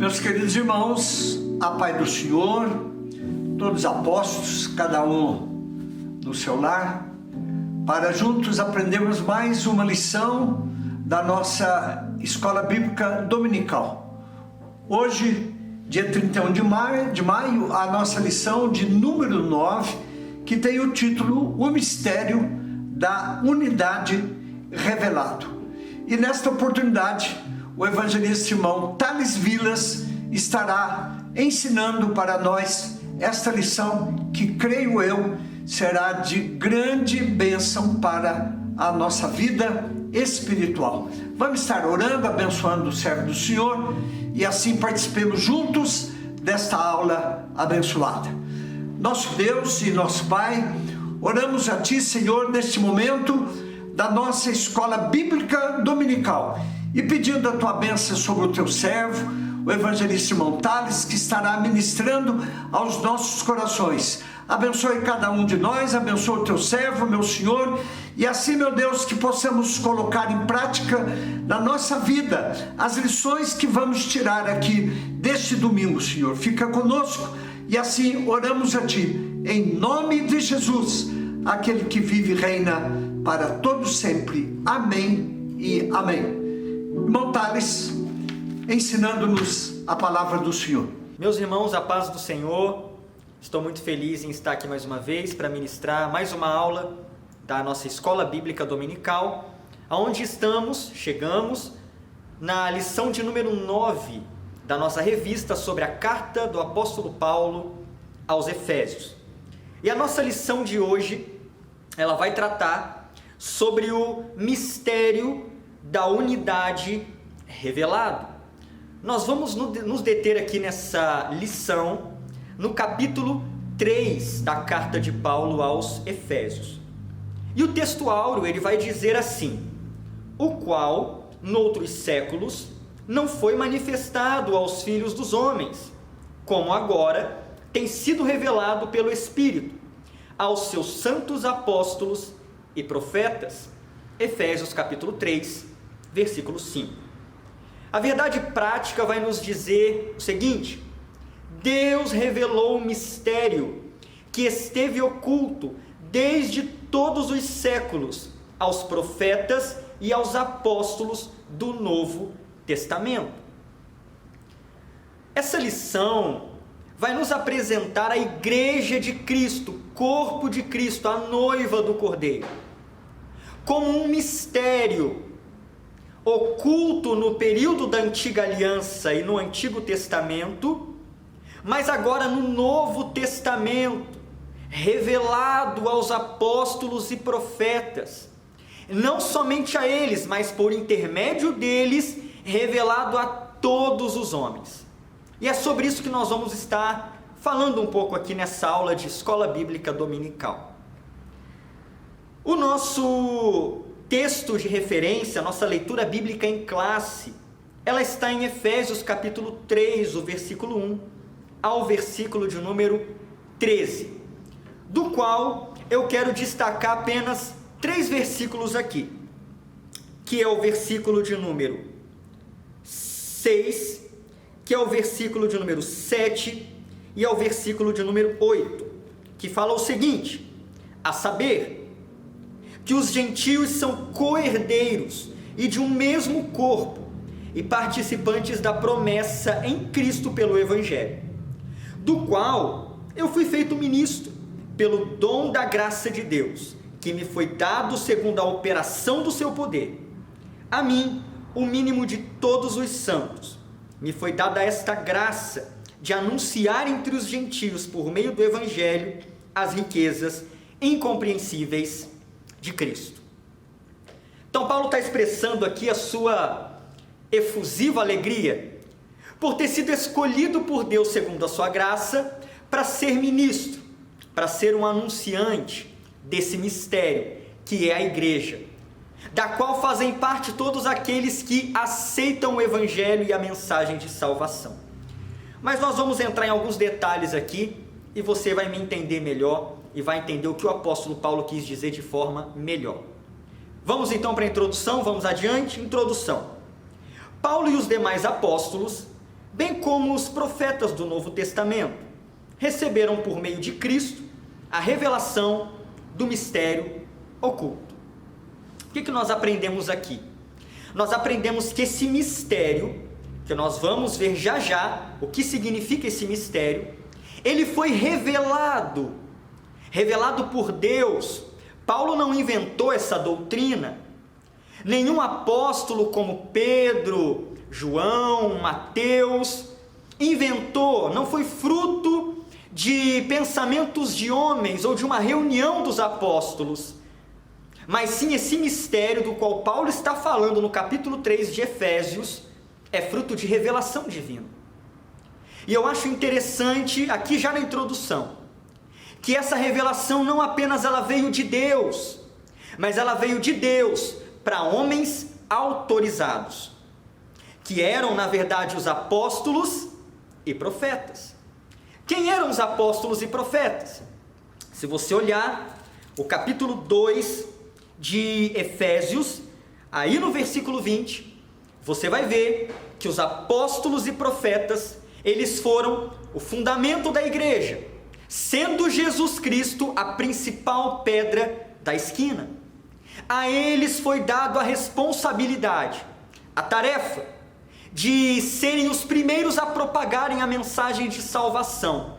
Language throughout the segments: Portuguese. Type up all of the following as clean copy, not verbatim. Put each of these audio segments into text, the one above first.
Meus queridos irmãos, a paz do Senhor, todos apóstolos, cada um no seu lar, para juntos aprendermos mais uma lição da nossa Escola Bíblica Dominical. Hoje, dia 31 de maio, a nossa lição de número 9, que tem o título O Mistério da Unidade Revelado. E nesta oportunidade, o evangelista irmão Thales Vilas estará ensinando para nós esta lição que, creio eu, será de grande bênção para a nossa vida espiritual. Vamos estar orando, abençoando o servo do Senhor e assim participemos juntos desta aula abençoada. Nosso Deus e nosso Pai, oramos a Ti, Senhor, neste momento da nossa Escola Bíblica Dominical e pedindo a Tua bênção sobre o Teu servo, o evangelista irmão Thales, que estará ministrando aos nossos corações. Abençoe cada um de nós, abençoe o Teu servo, meu Senhor, e assim, meu Deus, que possamos colocar em prática na nossa vida as lições que vamos tirar aqui deste domingo, Senhor. Fica conosco e assim oramos a Ti, em nome de Jesus, aquele que vive e reina para todos sempre. Amém e amém. Irmão Thales, ensinando-nos a palavra do Senhor. Meus irmãos, a paz do Senhor, estou muito feliz em estar aqui mais uma vez para ministrar mais uma aula da nossa Escola Bíblica Dominical, onde chegamos na lição de número 9 da nossa revista sobre a carta do apóstolo Paulo aos Efésios. E a nossa lição de hoje, ela vai tratar sobre o mistério da unidade revelado. Nós vamos nos deter aqui nessa lição no capítulo 3 da carta de Paulo aos Efésios. E o texto áureo, ele vai dizer assim: o qual, noutros séculos, não foi manifestado aos filhos dos homens, como agora tem sido revelado pelo Espírito, aos seus santos apóstolos e profetas. Efésios capítulo 3, versículo 5. A verdade prática vai nos dizer o seguinte: Deus revelou um mistério que esteve oculto desde todos os séculos aos profetas e aos apóstolos do Novo Testamento. Essa lição vai nos apresentar a Igreja de Cristo, corpo de Cristo, a noiva do Cordeiro, como um mistério oculto no período da Antiga Aliança e no Antigo Testamento, mas agora no Novo Testamento, revelado aos apóstolos e profetas, não somente a eles, mas por intermédio deles, revelado a todos os homens. E é sobre isso que nós vamos estar falando um pouco aqui nessa aula de Escola Bíblica Dominical. O nosso texto de referência, a nossa leitura bíblica em classe, ela está em Efésios capítulo 3, o versículo 1 ao versículo de número 13, do qual eu quero destacar apenas 3 versículos aqui, que é o versículo de número 6, que é o versículo de número 7 e é o versículo de número 8, que fala o seguinte: a saber, que os gentios são co-herdeiros e de um mesmo corpo e participantes da promessa em Cristo pelo Evangelho, do qual eu fui feito ministro pelo dom da graça de Deus, que me foi dado segundo a operação do seu poder. A mim, o mínimo de todos os santos, me foi dada esta graça de anunciar entre os gentios, por meio do Evangelho, as riquezas incompreensíveis de Cristo. Então Paulo está expressando aqui a sua efusiva alegria por ter sido escolhido por Deus segundo a sua graça para ser ministro, para ser um anunciante desse mistério que é a igreja, da qual fazem parte todos aqueles que aceitam o Evangelho e a mensagem de salvação. Mas nós vamos entrar em alguns detalhes aqui e você vai me entender melhor e vai entender o que o apóstolo Paulo quis dizer de forma melhor. Vamos então para a introdução, vamos adiante. Introdução. Paulo e os demais apóstolos bem como os profetas do Novo Testamento, receberam por meio de Cristo a revelação do mistério oculto. O que nós aprendemos aqui? Nós aprendemos que esse mistério, que nós vamos ver já já o que significa esse mistério, ele foi revelado por Deus. Paulo não inventou essa doutrina. Nenhum apóstolo como Pedro, João, Mateus inventou, não foi fruto de pensamentos de homens ou de uma reunião dos apóstolos, mas sim esse mistério do qual Paulo está falando no capítulo 3 de Efésios é fruto de revelação divina. E eu acho interessante, aqui já na introdução, que essa revelação não apenas ela veio de Deus, mas ela veio de Deus para homens autorizados, que eram na verdade os apóstolos e profetas. Quem eram os apóstolos e profetas? Se você olhar o capítulo 2 de Efésios, aí no versículo 20, você vai ver que os apóstolos e profetas, eles foram o fundamento da igreja, sendo Jesus Cristo a principal pedra da esquina. A eles foi dado a responsabilidade, a tarefa de serem os primeiros a propagarem a mensagem de salvação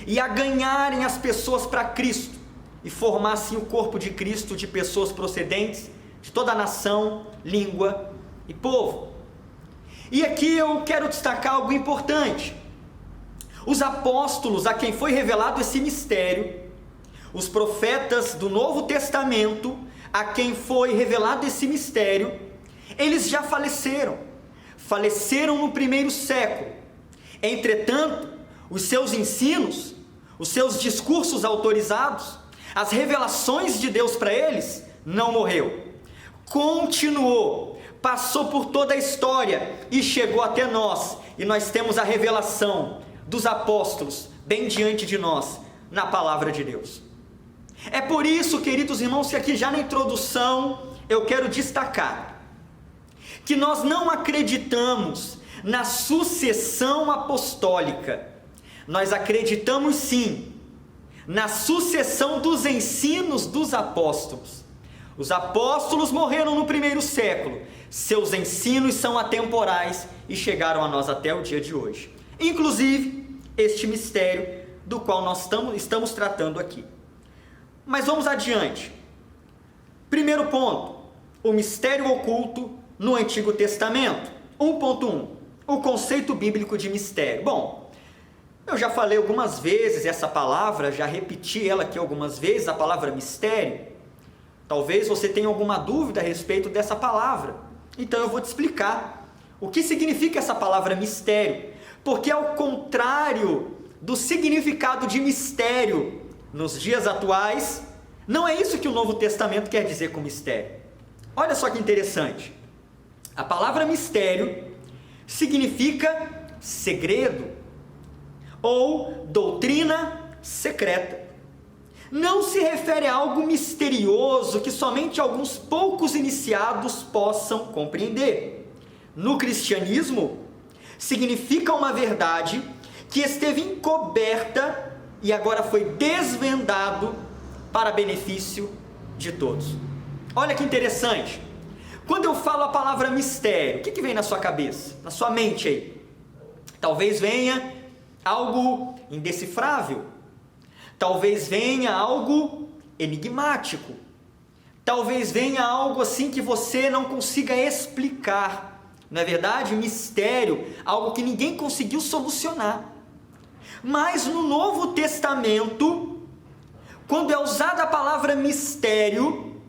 e a ganharem as pessoas para Cristo e formassem o corpo de Cristo de pessoas procedentes de toda a nação, língua e povo. E aqui eu quero destacar algo importante. Os apóstolos a quem foi revelado esse mistério, os profetas do Novo Testamento a quem foi revelado esse mistério, eles já faleceram no primeiro século. Entretanto, os seus ensinos, os seus discursos autorizados, as revelações de Deus para eles, não morreu. Continuou, passou por toda a história e chegou até nós. E nós temos a revelação dos apóstolos bem diante de nós, na palavra de Deus. É por isso, queridos irmãos, que aqui já na introdução eu quero destacar que nós não acreditamos na sucessão apostólica. Nós acreditamos sim na sucessão dos ensinos dos apóstolos. Os apóstolos morreram no primeiro século, seus ensinos são atemporais e chegaram a nós até o dia de hoje. Inclusive, este mistério do qual nós estamos tratando aqui. Mas vamos adiante. Primeiro ponto, o mistério oculto no Antigo Testamento. 1.1, o conceito bíblico de mistério. Bom, eu já falei algumas vezes essa palavra, já repeti ela aqui algumas vezes, a palavra mistério. Talvez você tenha alguma dúvida a respeito dessa palavra. Então eu vou te explicar o que significa essa palavra mistério. Porque ao contrário do significado de mistério nos dias atuais, não é isso que o Novo Testamento quer dizer com mistério. Olha só que interessante. A palavra mistério significa segredo ou doutrina secreta. Não se refere a algo misterioso que somente alguns poucos iniciados possam compreender. No cristianismo, significa uma verdade que esteve encoberta e agora foi desvendado para benefício de todos. Olha que interessante. Quando eu falo a palavra mistério, o que vem na sua cabeça, na sua mente aí? Talvez venha algo indecifrável, talvez venha algo enigmático, talvez venha algo assim que você não consiga explicar. Não é verdade? Mistério, algo que ninguém conseguiu solucionar. Mas no Novo Testamento, quando é usada a palavra mistério,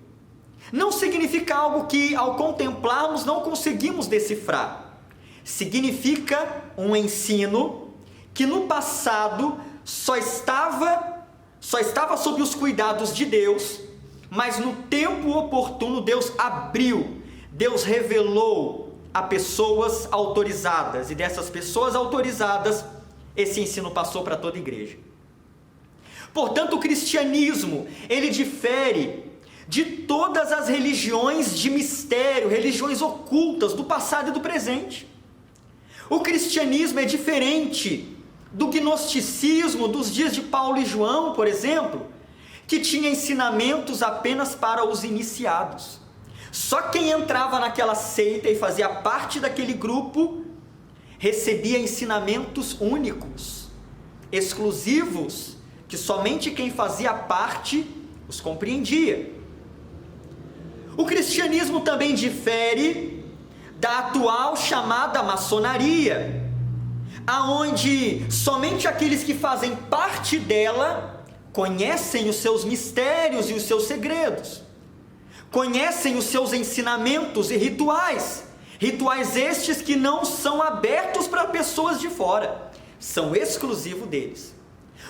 não significa algo que ao contemplarmos não conseguimos decifrar. Significa um ensino que no passado só estava sob os cuidados de Deus, mas no tempo oportuno Deus abriu, Deus revelou a pessoas autorizadas, e dessas pessoas autorizadas, esse ensino passou para toda a igreja. Portanto, o cristianismo, ele difere de todas as religiões de mistério, religiões ocultas do passado e do presente. O cristianismo é diferente do gnosticismo dos dias de Paulo e João, por exemplo, que tinha ensinamentos apenas para os iniciados. Só quem entrava naquela seita e fazia parte daquele grupo recebia ensinamentos únicos, exclusivos, que somente quem fazia parte os compreendia. O cristianismo também difere da atual chamada maçonaria, aonde somente aqueles que fazem parte dela conhecem os seus mistérios e os seus segredos, conhecem os seus ensinamentos e rituais estes que não são abertos para pessoas de fora, são exclusivos deles.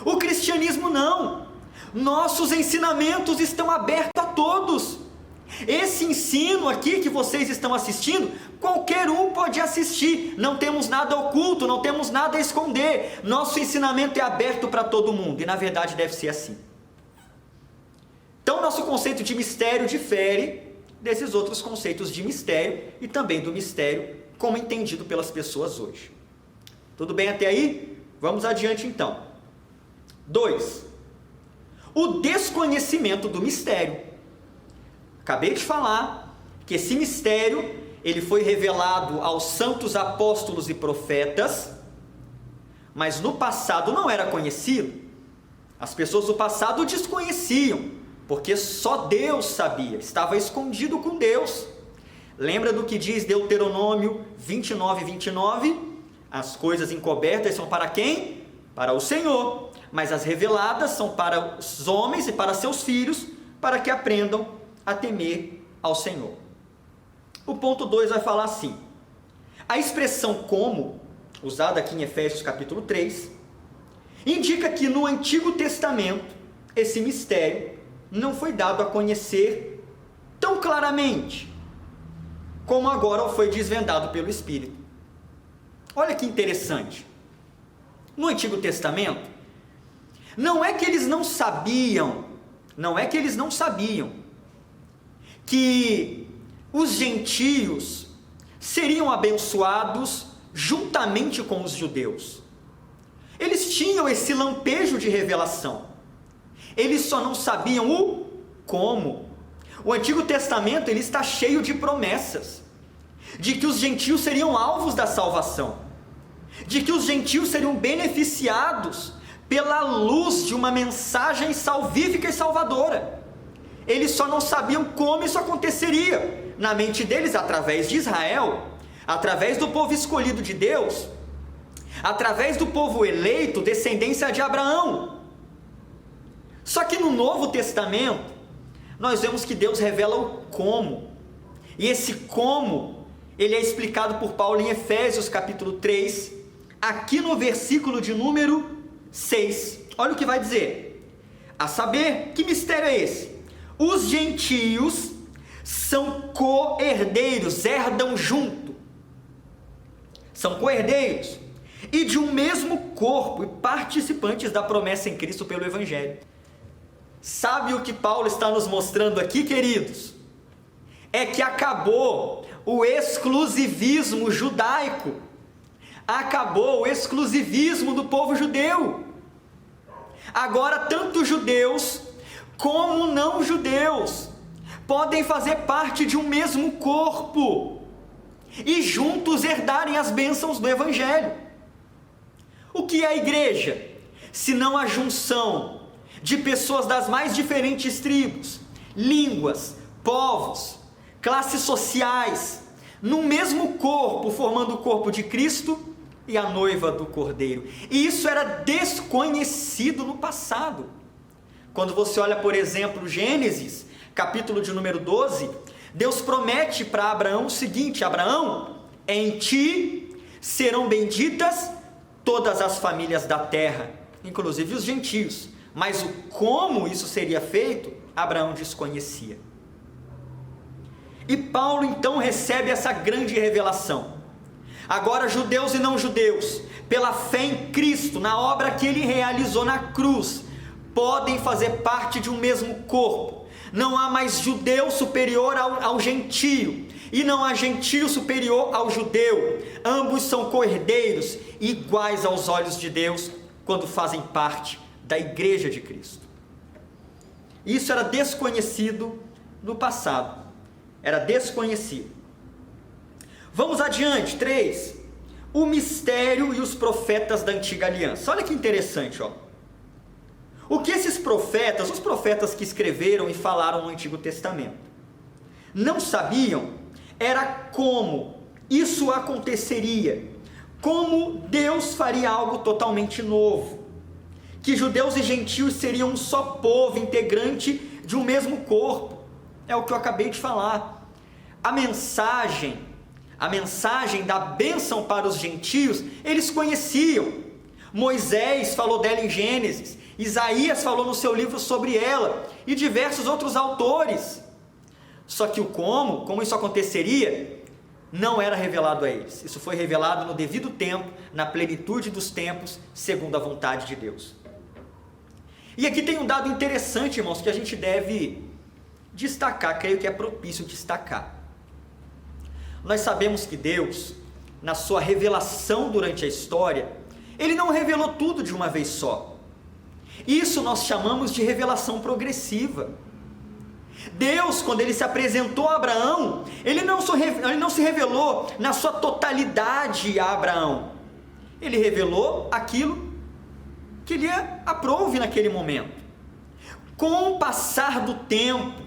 O cristianismo não, nossos ensinamentos estão abertos a todos. Esse ensino aqui que vocês estão assistindo, qualquer um pode assistir, não temos nada oculto, não temos nada a esconder, nosso ensinamento é aberto para todo mundo, e na verdade deve ser assim. Então nosso conceito de mistério difere desses outros conceitos de mistério, e também do mistério como entendido pelas pessoas hoje. Tudo bem até aí? Vamos adiante então. 2. O desconhecimento do mistério. Acabei de falar que esse mistério, ele foi revelado aos santos apóstolos e profetas, mas no passado não era conhecido. As pessoas do passado desconheciam, porque só Deus sabia, estava escondido com Deus. Lembra do que diz Deuteronômio 29:29? As coisas encobertas são para quem? Para o Senhor, mas as reveladas são para os homens e para seus filhos, para que aprendam a temer ao Senhor. O ponto 2 vai falar assim: a expressão como, usada aqui em Efésios capítulo 3, indica que no Antigo Testamento esse mistério não foi dado a conhecer tão claramente como agora foi desvendado pelo Espírito. Olha que interessante. No Antigo Testamento, não é que eles não sabiam que os gentios seriam abençoados juntamente com os judeus. Eles tinham esse lampejo de revelação, eles só não sabiam o como. O Antigo Testamento ele está cheio de promessas, de que os gentios seriam alvos da salvação, de que os gentios seriam beneficiados pela luz de uma mensagem salvífica e salvadora. Eles só não sabiam como isso aconteceria. Na mente deles, através de Israel, através do povo escolhido de Deus, através do povo eleito, descendência de Abraão. Só que no Novo Testamento, nós vemos que Deus revela o como. E esse como, ele é explicado por Paulo em Efésios capítulo 3, aqui no versículo de número 6. Olha o que vai dizer: a saber, que mistério é esse? Os gentios são co-herdeiros, herdam junto, são co-herdeiros, e de um mesmo corpo, e participantes da promessa em Cristo pelo Evangelho. Sabe o que Paulo está nos mostrando aqui, queridos? É que acabou o exclusivismo judaico, acabou o exclusivismo do povo judeu. Agora tanto judeus como não judeus podem fazer parte de um mesmo corpo e juntos herdarem as bênçãos do Evangelho. O que é a igreja? Senão a junção de pessoas das mais diferentes tribos, línguas, povos, classes sociais, no mesmo corpo, formando o corpo de Cristo e a noiva do Cordeiro. E isso era desconhecido no passado. Quando você olha, por exemplo, Gênesis, capítulo de número 12, Deus promete para Abraão o seguinte: Abraão, em ti serão benditas todas as famílias da terra, inclusive os gentios. Mas o como isso seria feito, Abraão desconhecia. E Paulo então recebe essa grande revelação. Agora judeus e não judeus, pela fé em Cristo, na obra que ele realizou na cruz, podem fazer parte de um mesmo corpo, Não há mais judeu superior ao gentio, e não há gentio superior ao judeu. Ambos são co-herdeiros, iguais aos olhos de Deus, quando fazem parte da igreja de Cristo. Isso era desconhecido no passado. Era desconhecido. Vamos adiante. 3. O mistério e os profetas da antiga aliança. Olha que interessante, ó. O que esses profetas, os profetas que escreveram e falaram no Antigo Testamento, não sabiam era como isso aconteceria, como Deus faria algo totalmente novo, que judeus e gentios seriam um só povo, integrante de um mesmo corpo. É o que eu acabei de falar. A mensagem da bênção para os gentios, eles conheciam. Moisés falou dela em Gênesis, Isaías falou no seu livro sobre ela, e diversos outros autores. Só que como isso aconteceria, não era revelado a eles. Isso foi revelado no devido tempo, na plenitude dos tempos, segundo a vontade de Deus. E aqui tem um dado interessante, irmãos, que a gente deve destacar, creio que é propício destacar. Nós sabemos que Deus, na sua revelação durante a história, Ele não revelou tudo de uma vez só. Isso nós chamamos de revelação progressiva. Deus, quando Ele se apresentou a Abraão, Ele não se revelou na sua totalidade a Abraão. Ele revelou aquilo que Ele aprouve naquele momento. Com o passar do tempo,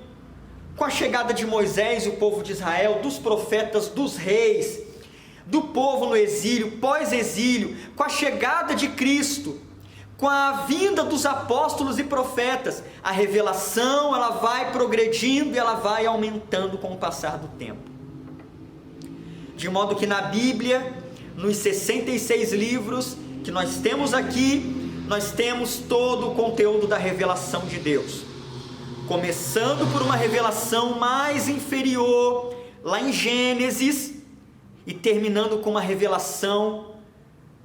com a chegada de Moisés e o povo de Israel, dos profetas, dos reis, do povo no exílio, pós-exílio, com a chegada de Cristo, com a vinda dos apóstolos e profetas, a revelação ela vai progredindo e ela vai aumentando com o passar do tempo. De modo que na Bíblia, nos 66 livros que nós temos aqui, nós temos todo o conteúdo da revelação de Deus. Começando por uma revelação mais inferior, lá em Gênesis, e terminando com uma revelação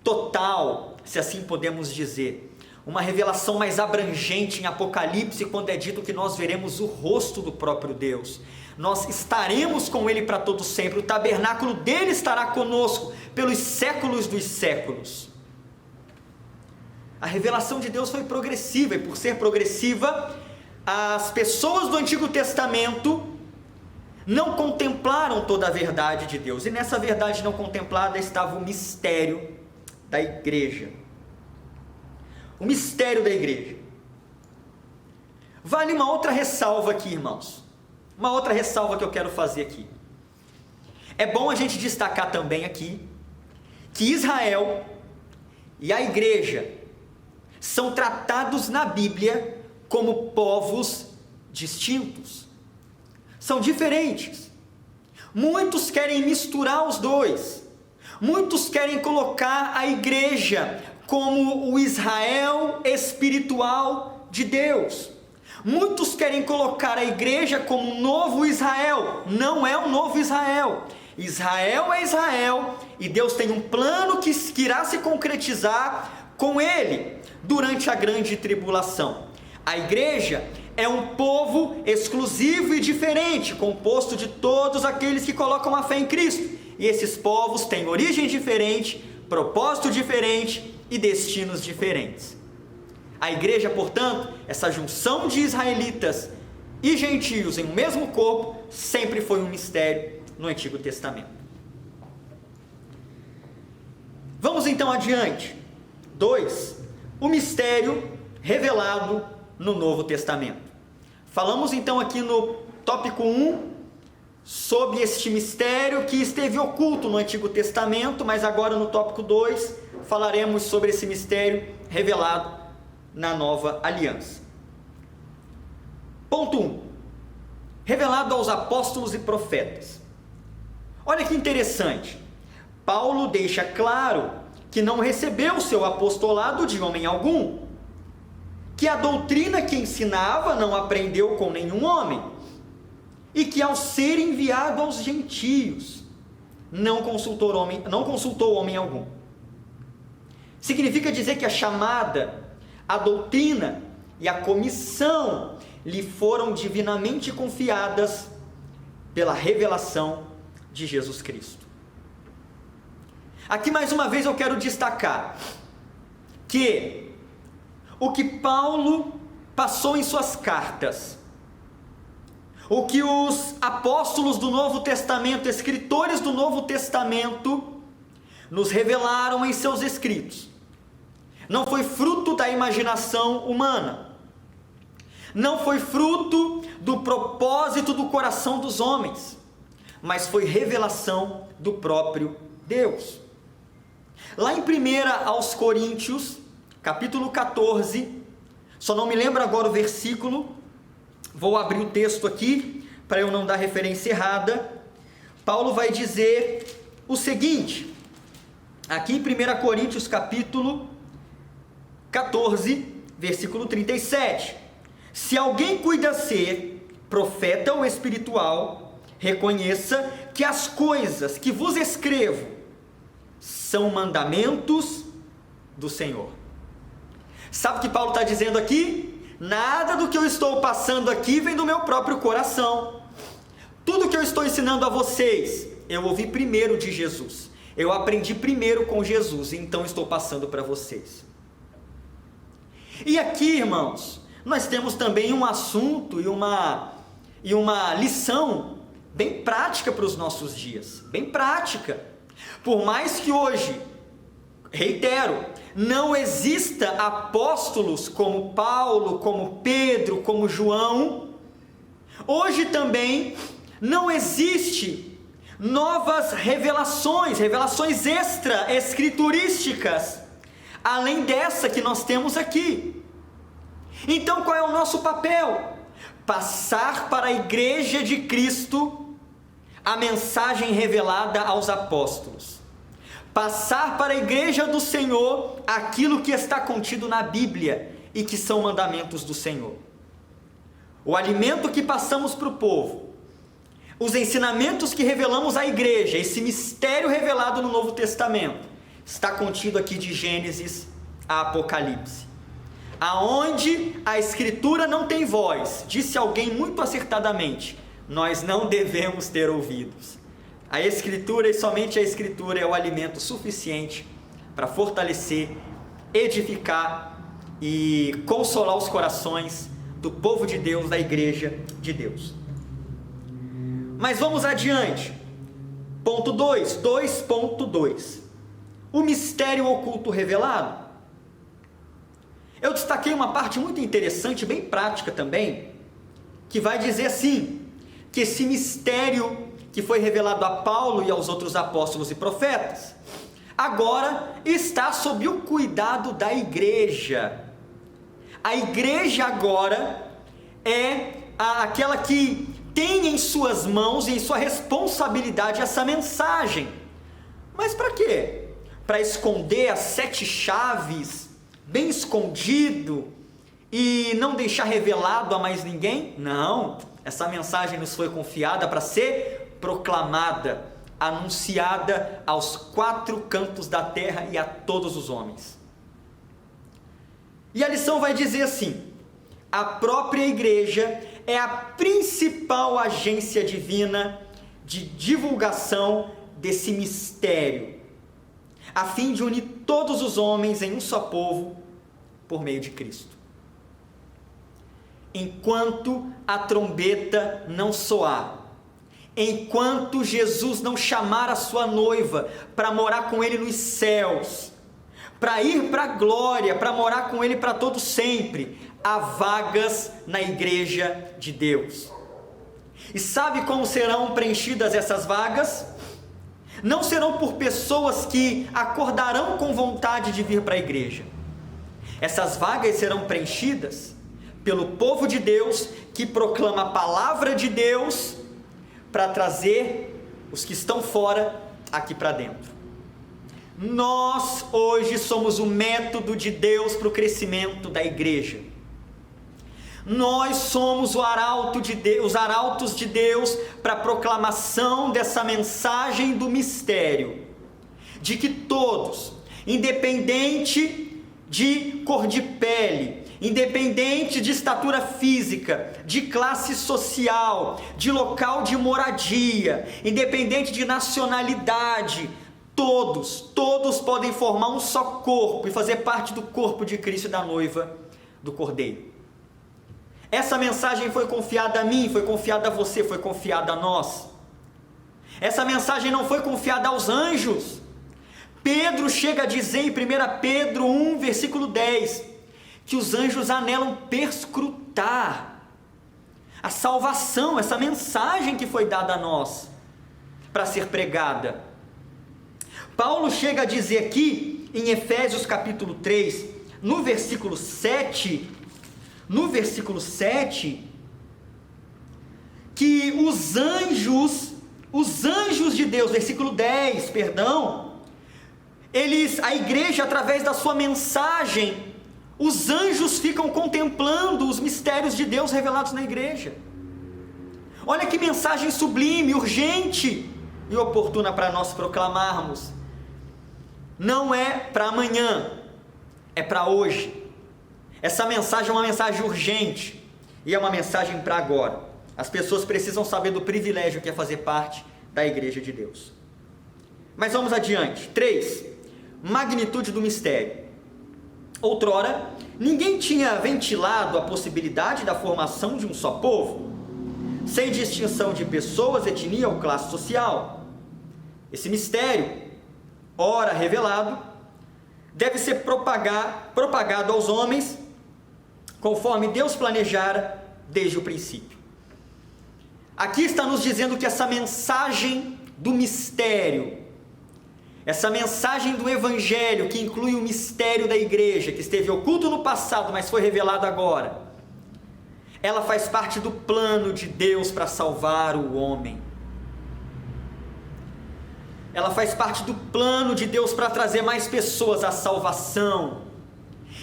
total, se assim podemos dizer. Uma revelação mais abrangente em Apocalipse, quando é dito que nós veremos o rosto do próprio Deus. Nós estaremos com Ele para todo sempre, o tabernáculo dele estará conosco pelos séculos dos séculos. A revelação de Deus foi progressiva, e por ser progressiva, as pessoas do Antigo Testamento não contemplaram toda a verdade de Deus, e nessa verdade não contemplada estava o mistério da igreja. O mistério da igreja. Vale uma outra ressalva aqui, irmãos. Uma outra ressalva que eu quero fazer aqui. É bom a gente destacar também aqui que Israel e a igreja são tratados na Bíblia como povos distintos. São diferentes. Muitos querem misturar os dois. Muitos querem colocar a igreja como o Israel espiritual de Deus. Muitos querem colocar a igreja como um novo Israel. Não é um novo Israel. Israel é Israel e Deus tem um plano que irá se concretizar com ele durante a grande tribulação. A igreja é um povo exclusivo e diferente, composto de todos aqueles que colocam a fé em Cristo. E esses povos têm origem diferente, propósito diferente e destinos diferentes. A igreja, portanto, essa junção de israelitas e gentios em um mesmo corpo, sempre foi um mistério no Antigo Testamento. Vamos então adiante. 2. O mistério revelado no Novo Testamento. Falamos então aqui no tópico 1 sobre este mistério que esteve oculto no Antigo Testamento, mas agora no tópico 2 falaremos sobre esse mistério revelado na Nova Aliança. Ponto 1. Revelado aos apóstolos e profetas. Olha que interessante. Paulo deixa claro que não recebeu o seu apostolado de homem algum, que a doutrina que ensinava não aprendeu com nenhum homem, e que ao ser enviado aos gentios, não consultou homem algum. Significa dizer que a chamada, a doutrina e a comissão lhe foram divinamente confiadas pela revelação de Jesus Cristo. Aqui mais uma vez eu quero destacar que o que Paulo passou em suas cartas, o que os apóstolos do Novo Testamento, escritores do Novo Testamento, nos revelaram em seus escritos, não foi fruto da imaginação humana, não foi fruto do propósito do coração dos homens, mas foi revelação do próprio Deus. Lá em 1 aos Coríntios, capítulo 14, só não me lembro agora o versículo, vou abrir o texto aqui, para eu não dar referência errada. Paulo vai dizer o seguinte, aqui em 1 Coríntios capítulo 14, versículo 37. Se alguém cuida ser profeta ou espiritual, reconheça que as coisas que vos escrevo são mandamentos do Senhor. Sabe o que Paulo está dizendo aqui? Nada do que eu estou passando aqui vem do meu próprio coração. Tudo que eu estou ensinando a vocês, eu ouvi primeiro de Jesus. Eu aprendi primeiro com Jesus, então estou passando para vocês. E aqui, irmãos, nós temos também um assunto e uma lição bem prática para os nossos dias. Bem prática. Por mais que hoje, reitero, não exista apóstolos como Paulo, como Pedro, como João, hoje também não existe novas revelações extra-escriturísticas, além dessa que nós temos aqui. Então qual é o nosso papel? Passar para a igreja de Cristo a mensagem revelada aos apóstolos. Passar para a igreja do Senhor aquilo que está contido na Bíblia e que são mandamentos do Senhor. O alimento que passamos para o povo, os ensinamentos que revelamos à igreja, esse mistério revelado no Novo Testamento, está contido aqui de Gênesis a Apocalipse. Aonde a Escritura não tem voz, disse alguém muito acertadamente, nós não devemos ter ouvidos. A Escritura e somente a Escritura é o alimento suficiente para fortalecer, edificar e consolar os corações do povo de Deus, da igreja de Deus. Mas vamos adiante. Ponto 2, 2.2. O mistério oculto revelado. Eu destaquei uma parte muito interessante, bem prática também, que vai dizer assim, que esse mistério que foi revelado a Paulo e aos outros apóstolos e profetas, agora está sob o cuidado da igreja. A igreja agora é aquela que tem em suas mãos e em sua responsabilidade essa mensagem. Mas para quê? Para esconder as 7 chaves, bem escondido, e não deixar revelado a mais ninguém? Não, essa mensagem nos foi confiada para ser proclamada, anunciada aos 4 cantos da terra e a todos os homens. E a lição vai dizer assim: a própria igreja é a principal agência divina de divulgação desse mistério, a fim de unir todos os homens em um só povo por meio de Cristo. Enquanto a trombeta não soar, enquanto Jesus não chamar a sua noiva para morar com ele nos céus, para ir para a glória, para morar com ele para todo sempre, há vagas na igreja de Deus. E sabe como serão preenchidas essas vagas? Não serão por pessoas que acordarão com vontade de vir para a igreja. Essas vagas serão preenchidas pelo povo de Deus que proclama a palavra de Deus para trazer os que estão fora aqui para dentro. Nós hoje somos o método de Deus para o crescimento da igreja. Nós somos os arautos de Deus para a proclamação dessa mensagem do mistério, de que todos, independente de cor de pele, independente de estatura física, de classe social, de local de moradia, independente de nacionalidade, todos podem formar um só corpo e fazer parte do corpo de Cristo e da noiva do Cordeiro. Essa mensagem foi confiada a mim, foi confiada a você, foi confiada a nós. Essa mensagem não foi confiada aos anjos. Pedro chega a dizer em 1 Pedro 1, versículo 10, que os anjos anelam perscrutar a salvação, essa mensagem que foi dada a nós, para ser pregada. Paulo chega a dizer aqui, em Efésios capítulo 3, no versículo 7, que os anjos de Deus, versículo 10, perdão, a igreja, através da sua mensagem, os anjos ficam contemplando os mistérios de Deus revelados na igreja. Olha que mensagem sublime, urgente e oportuna para nós proclamarmos. Não é para amanhã, é para hoje. Essa mensagem é uma mensagem urgente e é uma mensagem para agora. As pessoas precisam saber do privilégio que é fazer parte da igreja de Deus. Mas vamos adiante. 3. Magnitude do mistério. Outrora, ninguém tinha ventilado a possibilidade da formação de um só povo, sem distinção de pessoas, etnia ou classe social. Esse mistério, ora revelado, deve ser propagado aos homens, conforme Deus planejara desde o princípio. Aqui está nos dizendo que essa mensagem do mistério, essa mensagem do evangelho, que inclui o mistério da igreja, que esteve oculto no passado, mas foi revelado agora, ela faz parte do plano de Deus para salvar o homem. Ela faz parte do plano de Deus para trazer mais pessoas à salvação.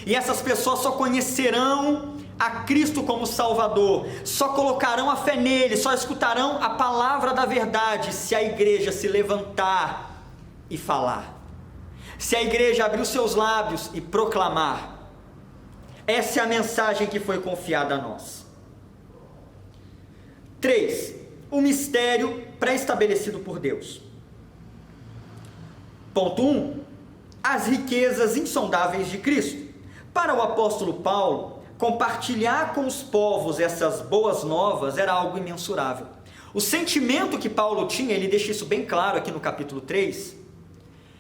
E essas pessoas só conhecerão a Cristo como Salvador, só colocarão a fé nele, só escutarão a palavra da verdade, se a igreja se levantar e falar, se a igreja abrir os seus lábios e proclamar. Essa é a mensagem que foi confiada a nós. 3. O mistério pré-estabelecido por Deus. Ponto 1. As riquezas insondáveis de Cristo. Para o apóstolo Paulo, compartilhar com os povos essas boas novas era algo imensurável. O sentimento que Paulo tinha, ele deixa isso bem claro aqui no capítulo 3,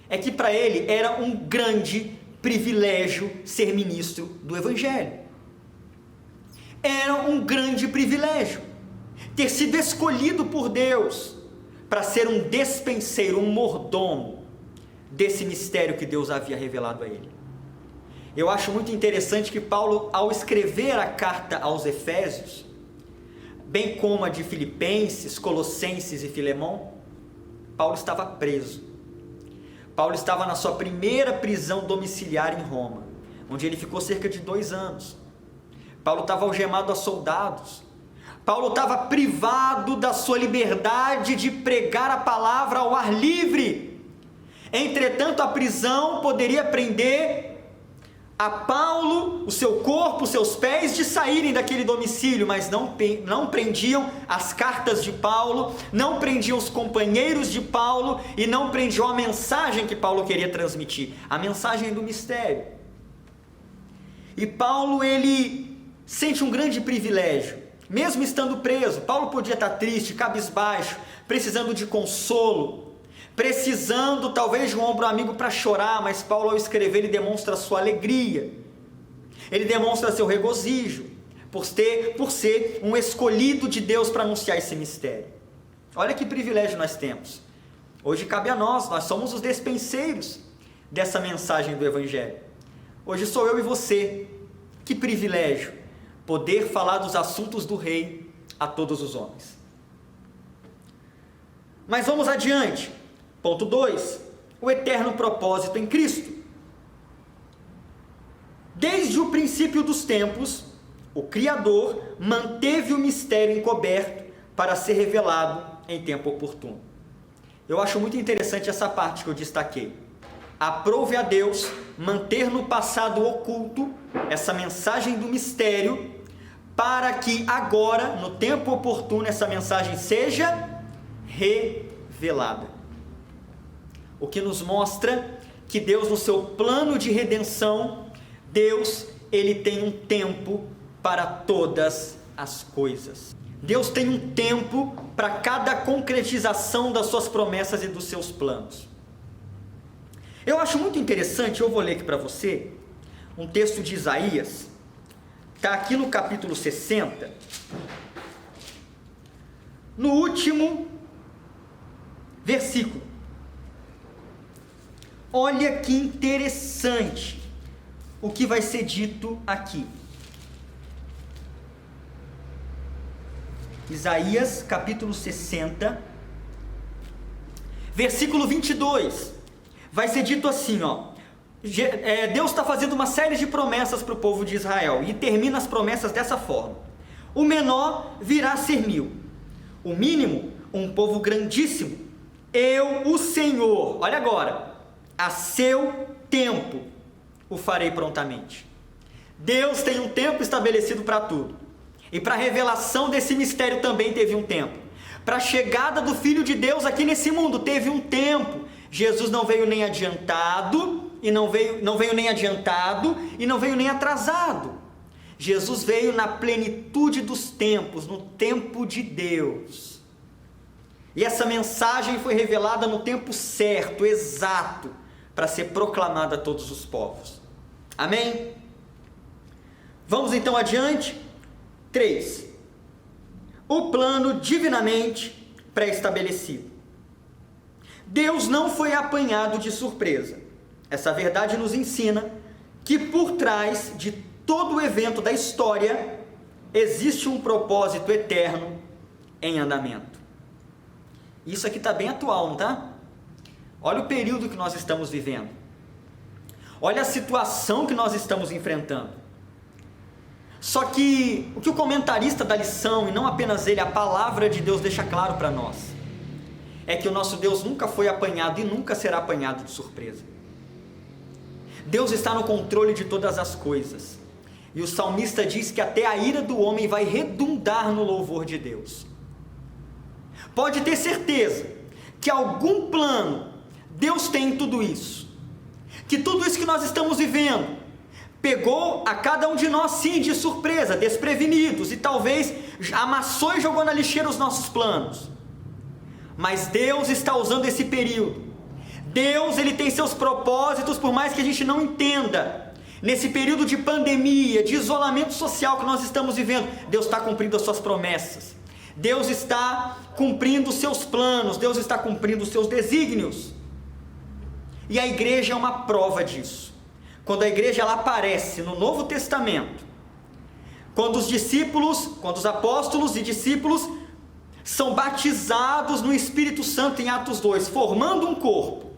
é que para ele era um grande privilégio ser ministro do Evangelho. Era um grande privilégio ter sido escolhido por Deus para ser um despenseiro, um mordomo desse mistério que Deus havia revelado a ele. Eu acho muito interessante que Paulo, ao escrever a carta aos Efésios, bem como a de Filipenses, Colossenses e Filemão, Paulo estava preso. Paulo estava na sua primeira prisão domiciliar em Roma, onde ele ficou cerca de 2 anos. Paulo estava algemado a soldados. Paulo estava privado da sua liberdade de pregar a palavra ao ar livre. Entretanto, a prisão poderia prender a Paulo, o seu corpo, os seus pés, de saírem daquele domicílio, mas não prendiam as cartas de Paulo, não prendiam os companheiros de Paulo e não prendiam a mensagem que Paulo queria transmitir, a mensagem do mistério. E Paulo, ele sente um grande privilégio, mesmo estando preso. Paulo podia estar triste, cabisbaixo, precisando de consolo, precisando talvez de um ombro amigo para chorar, mas Paulo, ao escrever, ele demonstra a sua alegria, ele demonstra seu regozijo, por ser um escolhido de Deus para anunciar esse mistério. Olha que privilégio nós temos. Hoje cabe a nós somos os despenseiros dessa mensagem do Evangelho. Hoje sou eu e você. Que privilégio poder falar dos assuntos do Rei a todos os homens. Mas vamos adiante. Ponto 2. O eterno propósito em Cristo. Desde o princípio dos tempos, o Criador manteve o mistério encoberto para ser revelado em tempo oportuno. Eu acho muito interessante essa parte que eu destaquei. Aprove a Deus manter no passado oculto essa mensagem do mistério, para que agora, no tempo oportuno, essa mensagem seja revelada. O que nos mostra que Deus, no seu plano de redenção, Deus, ele tem um tempo para todas as coisas. Deus tem um tempo para cada concretização das suas promessas e dos seus planos. Eu acho muito interessante, eu vou ler aqui para você, um texto de Isaías, está aqui no capítulo 60, no último versículo. Olha que interessante o que vai ser dito aqui. Isaías capítulo 60, versículo 22, vai ser dito assim, ó. Deus está fazendo uma série de promessas para o povo de Israel, e termina as promessas dessa forma: o menor virá a ser 1000, o mínimo um povo grandíssimo, eu, o Senhor, olha agora, a seu tempo o farei prontamente. Deus tem um tempo estabelecido para tudo, e para a revelação desse mistério também teve um tempo. Para a chegada do Filho de Deus aqui nesse mundo teve um tempo. Jesus não veio nem adiantado, e não veio nem adiantado, e não veio nem atrasado. Jesus veio na plenitude dos tempos, no tempo de Deus. E essa mensagem foi revelada no tempo certo, exato, para ser proclamada a todos os povos. Amém? Vamos então adiante. 3. O plano divinamente pré-estabelecido. Deus não foi apanhado de surpresa. Essa verdade nos ensina que por trás de todo o evento da história existe um propósito eterno em andamento. Isso aqui está bem atual, não está? Olha o período que nós estamos vivendo. Olha a situação que nós estamos enfrentando. Só que o que o comentarista da lição, e não apenas ele, a palavra de Deus deixa claro para nós, é que o nosso Deus nunca foi apanhado e nunca será apanhado de surpresa. Deus está no controle de todas as coisas. E o salmista diz que até a ira do homem vai redundar no louvor de Deus. Pode ter certeza que algum plano Deus tem em tudo isso. Que tudo isso que nós estamos vivendo pegou a cada um de nós sim de surpresa, desprevenidos, e talvez amassou e jogou na lixeira os nossos planos. Mas Deus está usando esse período. Deus, ele tem seus propósitos, por mais que a gente não entenda. Nesse período de pandemia, de isolamento social que nós estamos vivendo, Deus está cumprindo as suas promessas. Deus está cumprindo os seus planos, Deus está cumprindo os seus desígnios. E a igreja é uma prova disso. Quando a igreja ela aparece no Novo Testamento, quando os apóstolos e discípulos são batizados no Espírito Santo em Atos 2, formando um corpo,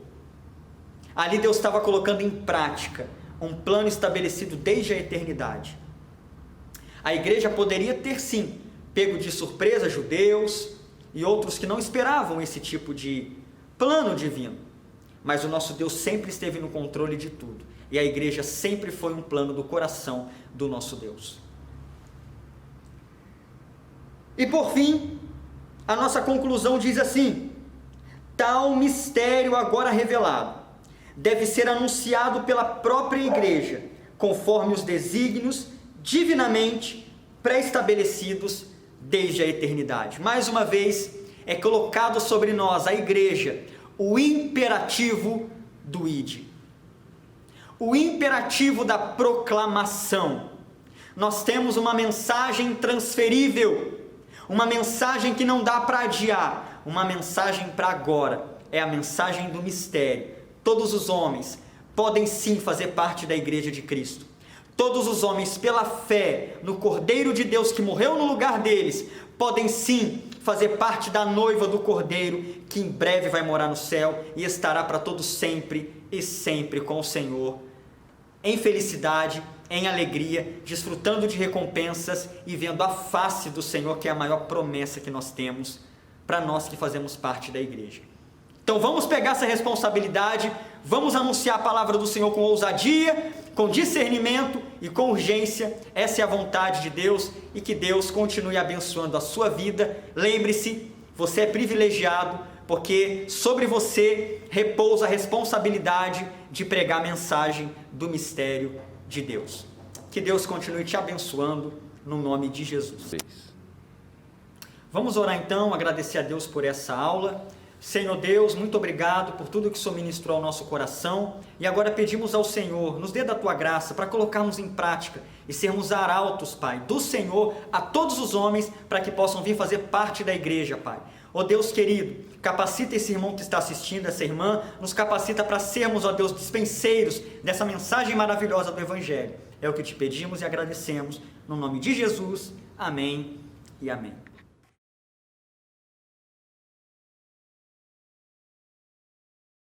ali Deus estava colocando em prática um plano estabelecido desde a eternidade. A igreja poderia ter sim pego de surpresa judeus e outros que não esperavam esse tipo de plano divino, mas o nosso Deus sempre esteve no controle de tudo, e a igreja sempre foi um plano do coração do nosso Deus. E por fim, a nossa conclusão diz assim: tal mistério agora revelado deve ser anunciado pela própria igreja, conforme os desígnios divinamente pré-estabelecidos desde a eternidade. Mais uma vez, é colocado sobre nós, a igreja, o imperativo do ide. O imperativo da proclamação. Nós temos uma mensagem transferível, uma mensagem que não dá para adiar, uma mensagem para agora, é a mensagem do mistério. Todos os homens podem sim fazer parte da igreja de Cristo. Todos os homens, pela fé no Cordeiro de Deus que morreu no lugar deles, podem sim fazer parte da noiva do Cordeiro, que em breve vai morar no céu e estará para todos sempre e sempre com o Senhor, em felicidade, em alegria, desfrutando de recompensas e vendo a face do Senhor, que é a maior promessa que nós temos para nós que fazemos parte da igreja. Então vamos pegar essa responsabilidade, vamos anunciar a palavra do Senhor com ousadia, com discernimento e com urgência. Essa é a vontade de Deus, e que Deus continue abençoando a sua vida. Lembre-se, você é privilegiado, porque sobre você repousa a responsabilidade de pregar a mensagem do mistério de Deus. Que Deus continue te abençoando, no nome de Jesus. Vamos orar então, agradecer a Deus por essa aula. Senhor Deus, muito obrigado por tudo que o Senhor ministrou ao nosso coração, e agora pedimos ao Senhor, nos dê da Tua graça para colocarmos em prática e sermos arautos, Pai, do Senhor a todos os homens, para que possam vir fazer parte da igreja, Pai. Ó Deus querido, capacita esse irmão que está assistindo, essa irmã, nos capacita para sermos, ó Deus, dispenseiros dessa mensagem maravilhosa do Evangelho. É o que te pedimos e agradecemos, no nome de Jesus, amém e amém.